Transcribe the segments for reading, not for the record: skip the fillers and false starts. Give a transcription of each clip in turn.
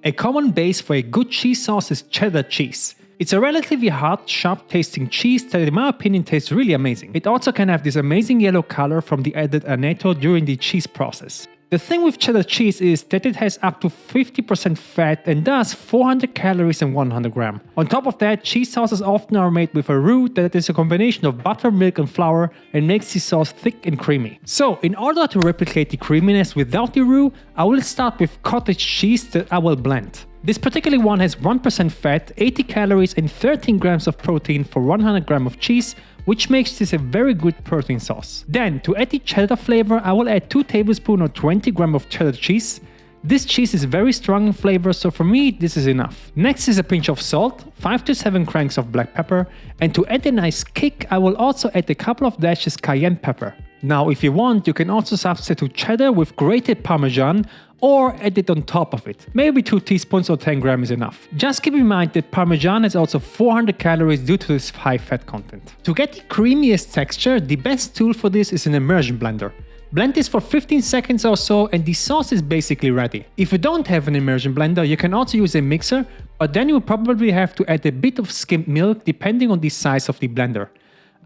A common base for a good cheese sauce is cheddar cheese. It's a relatively hard, sharp tasting cheese that in my opinion tastes really amazing. It also can have this amazing yellow color from the added annatto during the cheese process. The thing with cheddar cheese is that it has up to 50% fat and thus 400 calories and 100 grams. On top of that, cheese sauces often are made with a roux that is a combination of butter, milk and flour and makes the sauce thick and creamy. So in order to replicate the creaminess without the roux, I will start with cottage cheese that I will blend. This particular one has 1% fat, 80 calories and 13 grams of protein for 100 grams of cheese, which makes this a very good protein sauce. Then, to add the cheddar flavor, I will add 2 tablespoons or 20 grams of cheddar cheese. This cheese is very strong in flavor, so for me this is enough. Next is a pinch of salt, 5 to 7 cranks of black pepper, and to add a nice kick, I will also add a couple of dashes cayenne pepper. Now if you want, you can also substitute cheddar with grated Parmesan or add it on top of it. Maybe 2 teaspoons or 10 grams is enough. Just keep in mind that Parmesan has also 400 calories due to its high fat content. To get the creamiest texture, the best tool for this is an immersion blender. Blend this for 15 seconds or so and the sauce is basically ready. If you don't have an immersion blender, you can also use a mixer, but then you will probably have to add a bit of skimmed milk depending on the size of the blender.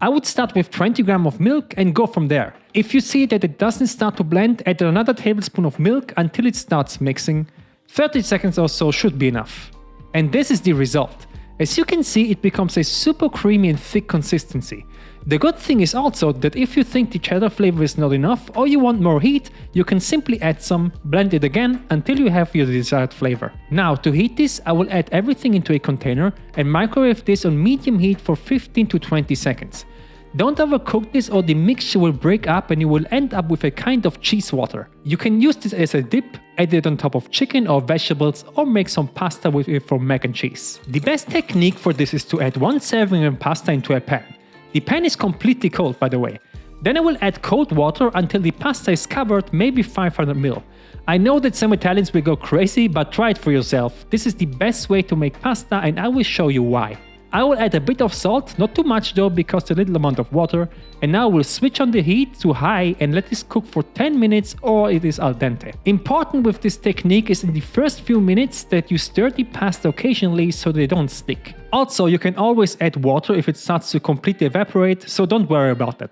I would start with 20 grams of milk and go from there. If you see that it doesn't start to blend, add another tablespoon of milk until it starts mixing. 30 seconds or so should be enough. And this is the result. As you can see, it becomes a super creamy and thick consistency. The good thing is also that if you think the cheddar flavor is not enough or you want more heat, you can simply add some, blend it again until you have your desired flavor. Now to heat this, I will add everything into a container and microwave this on medium heat for 15 to 20 seconds. Don't overcook this or the mixture will break up and you will end up with a kind of cheese water. You can use this as a dip, add it on top of chicken or vegetables or make some pasta with it from mac and cheese. The best technique for this is to add 1 serving of pasta into a pan. The pan is completely cold, by the way. Then I will add cold water until the pasta is covered, maybe 500 ml. I know that some Italians will go crazy, but try it for yourself. This is the best way to make pasta and I will show you why. I will add a bit of salt, not too much though because a little amount of water, and now we'll switch on the heat to high and let this cook for 10 minutes or it is al dente. Important with this technique is in the first few minutes that you stir the pasta occasionally so they don't stick. Also, you can always add water if it starts to completely evaporate, so don't worry about that.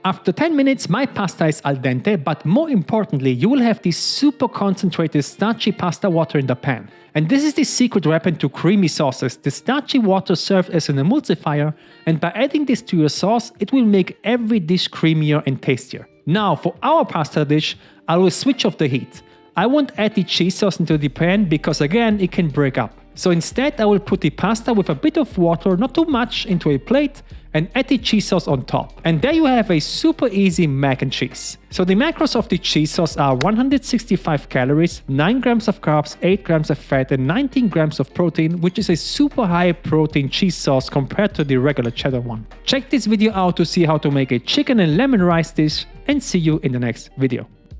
After 10 minutes, my pasta is al dente, but more importantly, you will have this super concentrated starchy pasta water in the pan. And this is the secret weapon to creamy sauces. The starchy water serves as an emulsifier, and by adding this to your sauce, it will make every dish creamier and tastier. Now, for our pasta dish, I will switch off the heat. I won't add the cheese sauce into the pan because again, it can break up. So instead, I will put the pasta with a bit of water, not too much, into a plate and add the cheese sauce on top. And there you have a super easy mac and cheese. So the macros of the cheese sauce are 165 calories, 9 grams of carbs, 8 grams of fat and 19 grams of protein, which is a super high protein cheese sauce compared to the regular cheddar one. Check this video out to see how to make a chicken and lemon rice dish and see you in the next video.